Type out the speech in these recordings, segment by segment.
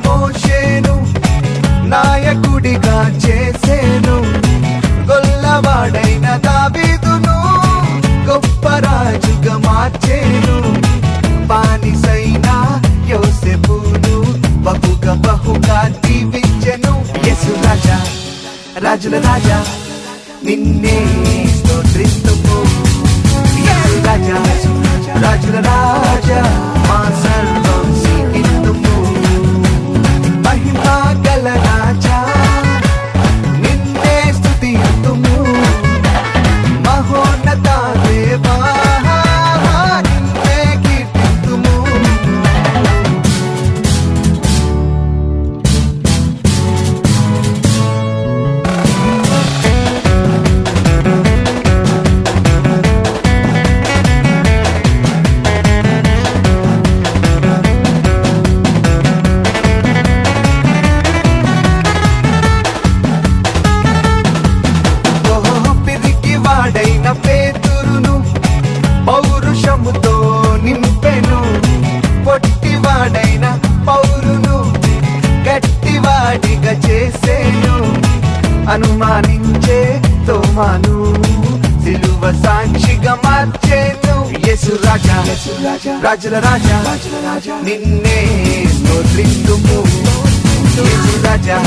మోషేను నాయకుడిగా చేసేను, గొల్లవాడైన దావీదును గొప్ప రాజుగా మార్చేను, బానిసైన యోసేపును బహుగా దీవించెను. యేసు రాజా రాజుల రాజా నిన్నే స్తోత్రిస్తుము. యేసు రాజా రాజుల రాజా మా సర్వం నీకిత్తుము. మహిమా గల రాజా నిన్నే స్తుతింతుము. మహోన్నత దేవా నిన్నే కీర్తింతుము. పేతురును పౌరుషముతో నింపెను, పొట్టివాడైన పౌరును గట్టివాడిగా చేసేను, అనుమానించే తోమాను సిలువ సాక్షిగా మార్చేను. యేసు రాజా రాజుల రాజా నిన్నే స్తోత్రిస్తుము. యేసు రాజా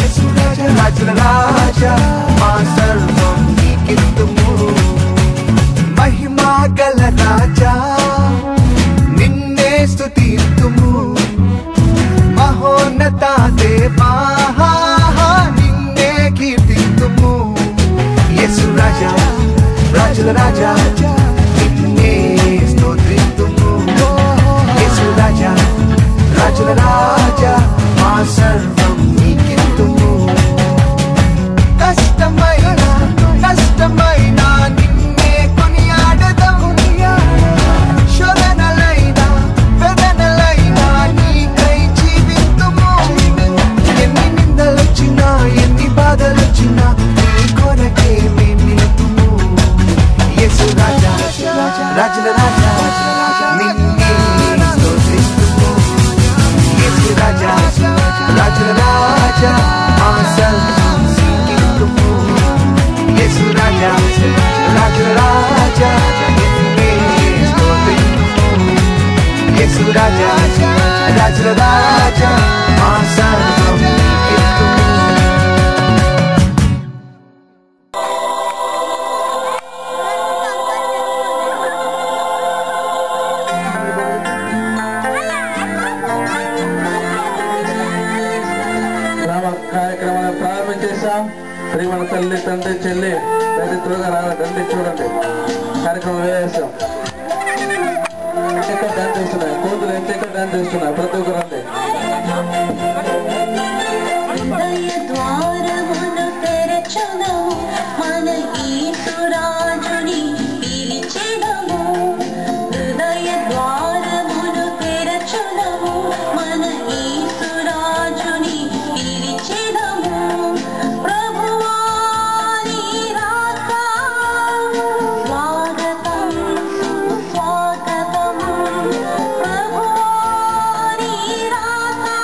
రాజుల రాజా మా సర్వం నీకిత్తుము. మహిమా గల రాజా నిన్నే స్తుతింతుము. మహోన్నత దేవా నిన్నే కీర్తింతుము. యేసు రాజా రాజుల రాజా నిన్నే స్తోత్రిస్తుము. యేసు రాజా రాజుల రాజా మా సర్వం నీకిత్తుము. కష్టమైన నిన్నే కొనియాడదము. శోధనలైనా వేదనలైనా నీకై జీవితుము. ఎన్ని నిందలొచ్చినా ఎన్ని బాధలొచ్చినా నీ కొరకే మేము నిలుతుము. యేసు రాజా రాజుల రాజా నిన్నే స్తోత్రిస్తుము. యేసు రాజా రాజుల రాజా మా సర్వం నీకిత్తుము. యేసు రాజా రాజుల రాజా నిన్నే స్తోత్రిస్తుము. యేసు రాజా రాజుల రాజా మా సర్వం నీకిత్తుము. కార్యక్రమాన్ని ప్రారంభించేసాం. ప్రియమైన తల్లి తండ్రి చెల్లి త్వరగా రండి, చూడండి కార్యక్రమం వేసాం. ఎక్కడ డాన్స్ చేస్తున్నాయి, కోతులు ఎంత డాన్స్ చేస్తున్నాయి, ప్రతి ఒక్కరు రండి. స్వాగతం ప్రభు నీ రాధా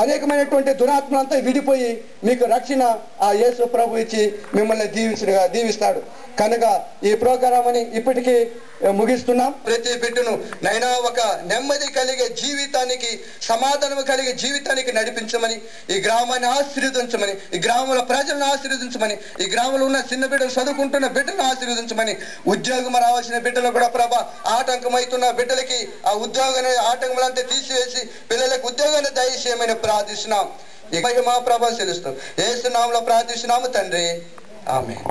అనేకమైనటువంటి దురాత్మలంతా విడిపోయి మీకు రక్షణ ఆ యేసు ప్రభు ఇచ్చి మిమ్మల్ని దీవిస్తాడు. కనుక ఈ ప్రోగ్రాం అని ఇప్పటికీ ముగిస్తున్నాం. ప్రతి బిడ్డను నైనా ఒక నెమ్మది కలిగే జీవితానికి, సమాధానం కలిగే జీవితానికి నడిపించమని, ఈ గ్రామాన్ని ఆశీర్వదించమని, ఈ గ్రామంలో ప్రజలను ఆశీర్వదించమని, ఈ గ్రామంలో ఉన్న చిన్న బిడ్డలు చదువుకుంటున్న బిడ్డలను ఆశీర్వదించమని, ఉద్యోగం రావాల్సిన బిడ్డలు కూడా ప్రభా ఆటంకమవుతున్న బిడ్డలకి ఆ ఉద్యోగాన్ని ఆటంకములంతా తీసివేసి పిల్లలకు ఉద్యోగాన్ని దయచేయమని ప్రార్థిస్తున్నాం. ఈ మహిమ ప్రభావం చెల్లిస్తాం. యేసు నామములో ప్రార్థిస్తున్నాము తండ్రి, ఆమేన్.